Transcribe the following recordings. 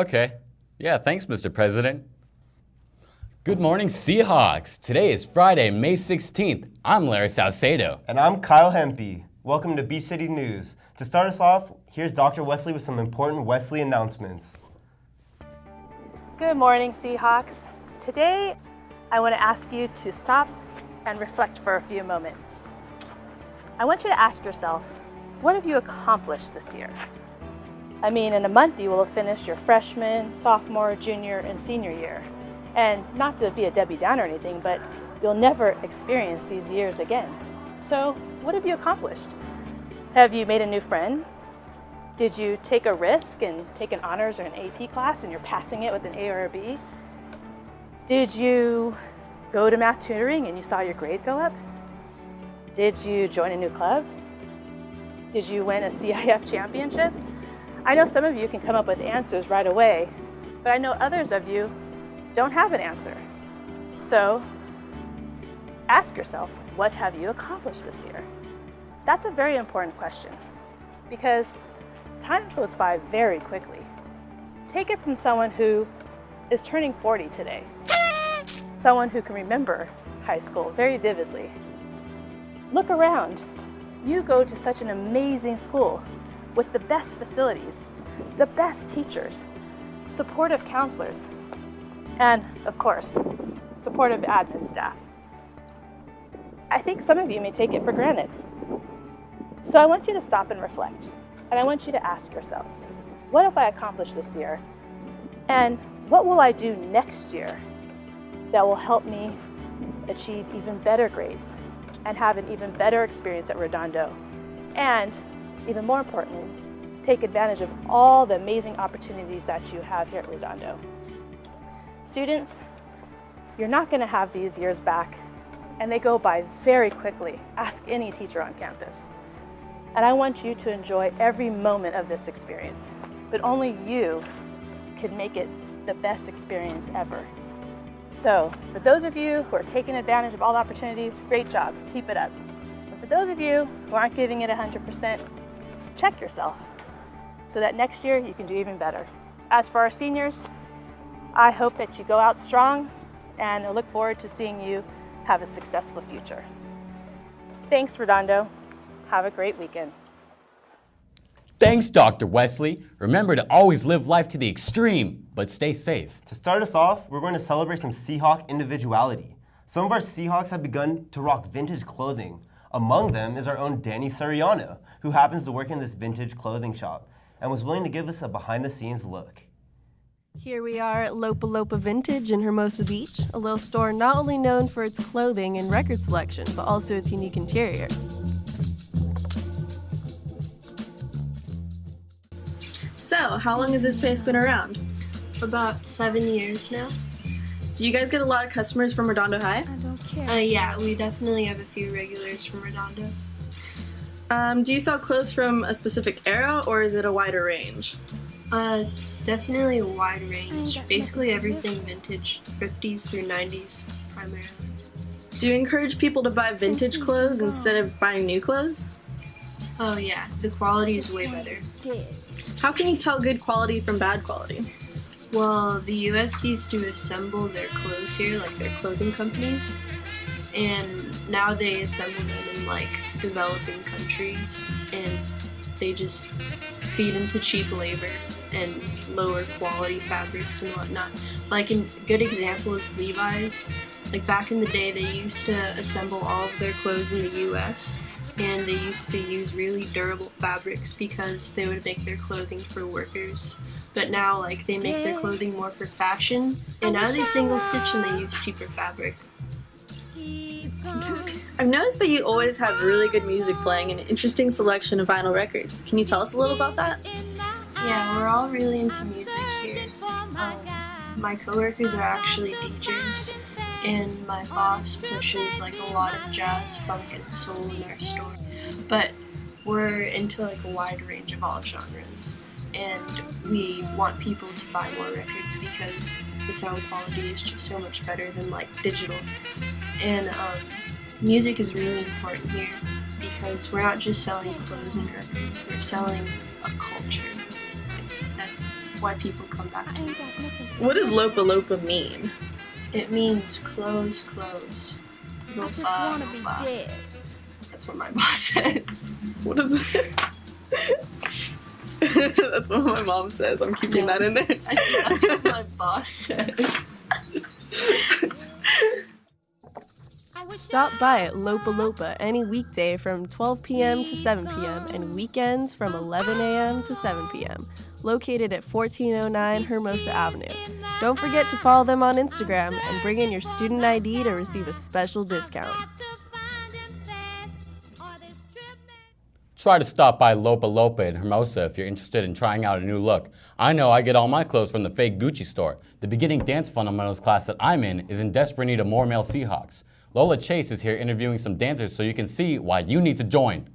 Okay. Yeah, thanks, Mr. President. Good morning, Seahawks. Today is Friday, May 16th. I'm Larry Salcedo. And I'm Kyle Hempy. Welcome to Beach City News. To start us off, here's Dr. Wesley with some important Wesley announcements. Good morning, Seahawks. Today, I want to ask you to stop and reflect for a few moments. I want you to ask yourself, what have you accomplished this year? I mean, in a month you will have finished your freshman, sophomore, junior, and senior year. And not to be a Debbie Downer or anything, but you'll never experience these years again. So, what have you accomplished? Have you made a new friend? Did you take a risk and take an honors or an AP class and you're passing it with an A or a B? Did you go to math tutoring and you saw your grade go up? Did you join a new club? Did you win a CIF championship? I know some of you can come up with answers right away, but I know others of you don't have an answer. So ask yourself, what have you accomplished this year? That's a very important question because time goes by very quickly. Take it from someone who is turning 40 today, someone who can remember high school very vividly. Look around. You go to such an amazing school with the best facilities, the best teachers, supportive counselors, and of course, supportive admin staff. I think some of you may take it for granted. So I want you to stop and reflect, and I want you to ask yourselves, what have I accomplished this year? And what will I do next year that will help me achieve even better grades and have an even better experience at Redondo? And even more importantly, take advantage of all the amazing opportunities that you have here at Redondo. Students, you're not going to have these years back, and they go by very quickly. Ask any teacher on campus. And I want you to enjoy every moment of this experience, but only you can make it the best experience ever. So, for those of you who are taking advantage of all the opportunities, great job, keep it up. But for those of you who aren't giving it 100%, check yourself so that next year you can do even better. As for our seniors, I hope that you go out strong, and I look forward to seeing you have a successful future. Thanks, Redondo. Have a great weekend. Thanks, Dr. Wesley. Remember to always live life to the extreme, but stay safe. To start us off, we're going to celebrate some Seahawk individuality. Some of our Seahawks have begun to rock vintage clothing. Among them is our own Danny Suriano, who happens to work in this vintage clothing shop and was willing to give us a behind-the-scenes look. Here we are at Lopa Lopa Vintage in Hermosa Beach, a little store not only known for its clothing and record selection, but also its unique interior. So, how long has this place been around? About 7 years now. Do you guys get a lot of customers from Redondo High? Yeah, we definitely have a few regulars from Redondo. Do you sell clothes from a specific era, or is it a wider range? It's definitely a wide range. Basically everything vintage, 50s through 90s primarily. Do you encourage people to buy vintage clothes instead of buying new clothes? Oh yeah, the quality is way better. How can you tell good quality from bad quality? Well, the US used to assemble their clothes here, like their clothing companies, and now they assemble them in like developing countries, and they just feed into cheap labor and lower quality fabrics and whatnot. Like a good example is Levi's. Like back in the day, they used to assemble all of their clothes in the US, and they used to use really durable fabrics because they would make their clothing for workers. But now, like, they make their clothing more for fashion, and now they single stitch and they use cheaper fabric. I've noticed that you always have really good music playing and an interesting selection of vinyl records. Can you tell us a little about that? Yeah, we're all really into music here. My coworkers are actually DJs, and my boss pushes like a lot of jazz, funk, and soul in our store. But we're into like a wide range of all genres, and we want people to buy more records because the sound quality is just so much better than like digital. And music is really important here because we're not just selling clothes and records, we're selling a culture. That's why people come back to it. What does Lopa Lopa mean? It means close. Lopa, Lopa. That's what my boss says. What is it? That's what my mom says. I'm keeping that in there. I think that's what my boss says. Stop by at Lopa Lopa any weekday from 12 p.m. to 7 p.m. and weekends from 11 a.m. to 7 p.m. Located at 1409 Hermosa Avenue. Don't forget to follow them on Instagram and bring in your student ID to receive a special discount. Try to stop by Lopa Lopa in Hermosa if you're interested in trying out a new look. I know I get all my clothes from the fake Gucci store. The beginning dance fundamentals class that I'm in is in desperate need of more male Seahawks. Lola Chase is here interviewing some dancers so you can see why you need to join.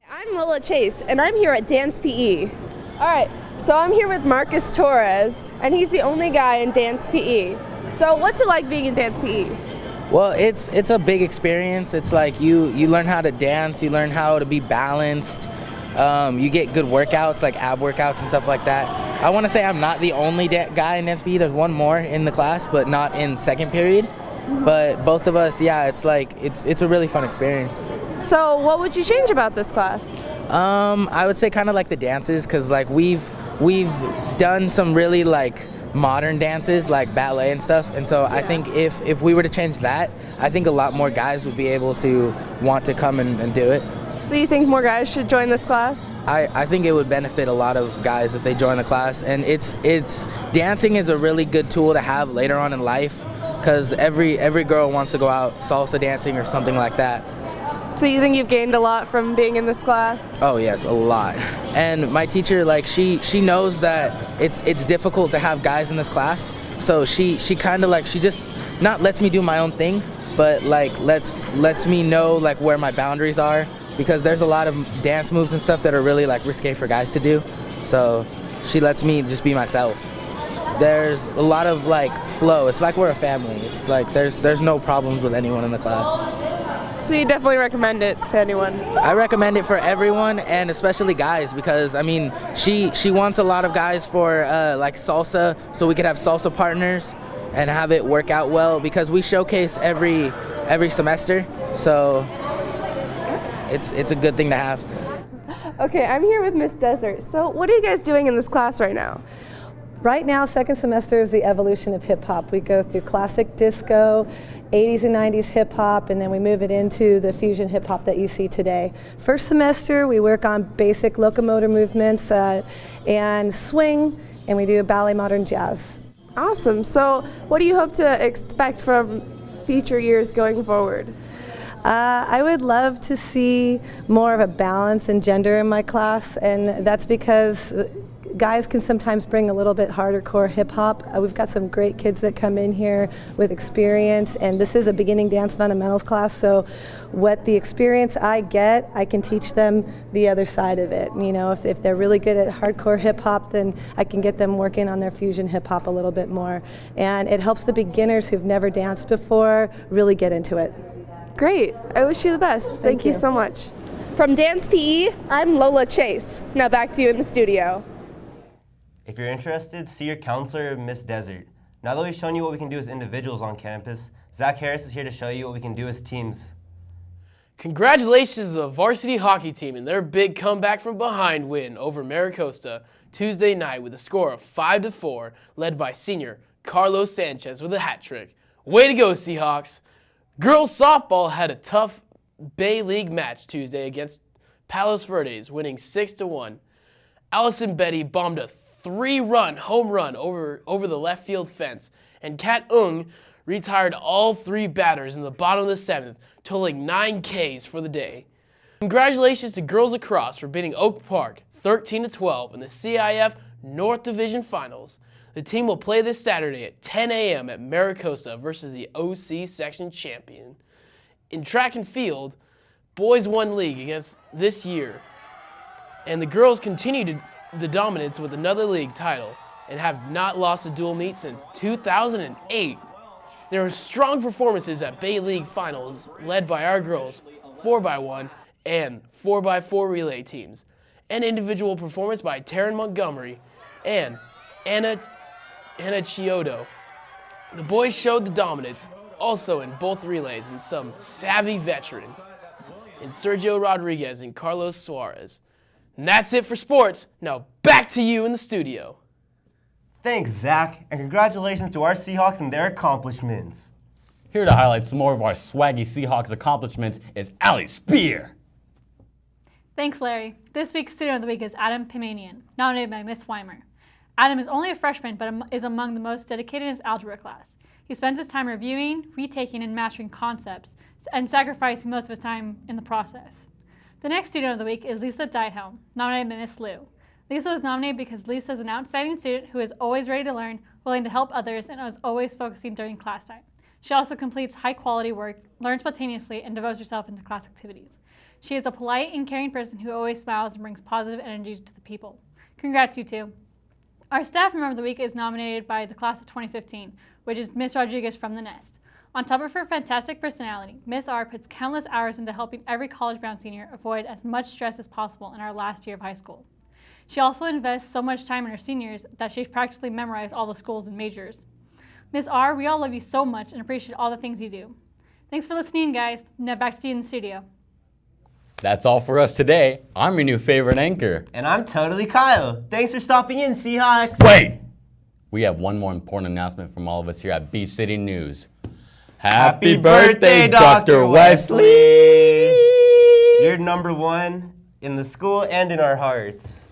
I'm Lola Chase, and I'm here at Dance PE. All right, so I'm here with Marcus Torres, and he's the only guy in Dance PE. So what's it like being in Dance PE? Well, it's a big experience. It's like you learn how to dance, you learn how to be balanced. You get good workouts, like ab workouts and stuff like that. I want to say I'm not the only guy in Dance PE. There's one more in the class, but not in second period. But both of us, yeah, it's a really fun experience. So what would you change about this class? I would say kind of like the dances, because like we've done some really like modern dances like ballet and stuff, and so I think if we were to change that, I think a lot more guys would be able to want to come and do it. So you think more guys should join this class? I think it would benefit a lot of guys if they join the class, and it's dancing is a really good tool to have later on in life, because every girl wants to go out salsa dancing or something like that. So you think you've gained a lot from being in this class? Oh yes, a lot. And my teacher, like she knows that it's difficult to have guys in this class, so she kind of like she just not lets me do my own thing, but like lets me know like where my boundaries are, because there's a lot of dance moves and stuff that are really like risque for guys to do. So she lets me just be myself. There's a lot of like flow. It's like we're a family. It's like there's no problems with anyone in the class. So you definitely recommend it to anyone? I recommend it for everyone, and especially guys, because I mean she wants a lot of guys for like salsa, so we could have salsa partners and have it work out well, because we showcase every semester, so it's a good thing to have. Okay, I'm here with Miss Desert. So what are you guys doing in this class right now? Right now, second semester is the evolution of hip hop. We go through classic disco, 80s and 90s hip hop, and then we move it into the fusion hip hop that you see today. First semester, we work on basic locomotor movements and swing, and we do ballet modern jazz. Awesome. So what do you hope to expect from future years going forward? I would love to see more of a balance in gender in my class, and that's because guys can sometimes bring a little bit harder core hip hop. We've got some great kids that come in here with experience, and this is a beginning dance fundamentals class, so what the experience I get, I can teach them the other side of it. You know, if they're really good at hardcore hip hop, then I can get them working on their fusion hip hop a little bit more. And it helps the beginners who've never danced before really get into it. Great. I wish you the best. Thank you you. so much. From Dance PE, I'm Lola Chase. Now back to you in the studio. If you're interested, see your counselor, Miss Desert. Now that we've shown you what we can do as individuals on campus, Zach Harris is here to show you what we can do as teams. Congratulations to the varsity hockey team and their big comeback from behind win over Maricosta Tuesday night with a score of 5-4, led by senior Carlos Sanchez with a hat trick. Way to go, Seahawks! Girls softball had a tough Bay League match Tuesday against Palos Verdes, winning 6-1. Allison Betty bombed a 3-run home run over the left field fence, and Kat Ung retired all 3 batters in the bottom of the 7th, totaling 9 Ks for the day. Congratulations to girls lacrosse for beating Oak Park 13-12 in the CIF North Division Finals. The team will play this Saturday at 10 a.m. at Maricosta versus the OC section champion. In track and field, boys won league against this year, and the girls continued the dominance with another league title and have not lost a dual meet since 2008. There were strong performances at Bay League finals led by our girls 4x1 and 4x4 relay teams, and individual performance by Taryn Montgomery and Anna Chiodo. The boys showed the dominance also in both relays and some savvy veterans in Sergio Rodriguez and Carlos Suarez. And that's it for sports. Now back to you in the studio. Thanks, Zach, and congratulations to our Seahawks and their accomplishments. Here to highlight some more of our swaggy Seahawks accomplishments is Allie Spear. Thanks, Larry. This week's Student of the Week is Adam Pimanian, nominated by Miss Weimer. Adam is only a freshman, but is among the most dedicated in his algebra class. He spends his time reviewing, retaking, and mastering concepts, and sacrificing most of his time in the process. The next Student of the Week is Lisa Diethelm, nominated by Miss Liu. Lisa was nominated because Lisa is an outstanding student who is always ready to learn, willing to help others, and is always focusing during class time. She also completes high-quality work, learns spontaneously, and devotes herself into class activities. She is a polite and caring person who always smiles and brings positive energy to the people. Congrats, you two. Our Staff Member of the Week is nominated by the class of 2015, which is Miss Rodriguez from the Nest. On top of her fantastic personality, Miss R puts countless hours into helping every college-bound senior avoid as much stress as possible in our last year of high school. She also invests so much time in her seniors that she's practically memorized all the schools and majors. Miss R, we all love you so much and appreciate all the things you do. Thanks for listening, guys. Now back to you in the studio. That's all for us today. I'm your new favorite anchor. And I'm totally Kyle. Thanks for stopping in, Seahawks. Wait! We have one more important announcement from all of us here at Beach City News. Happy birthday, Dr. Wesley! You're number one in the school and in our hearts.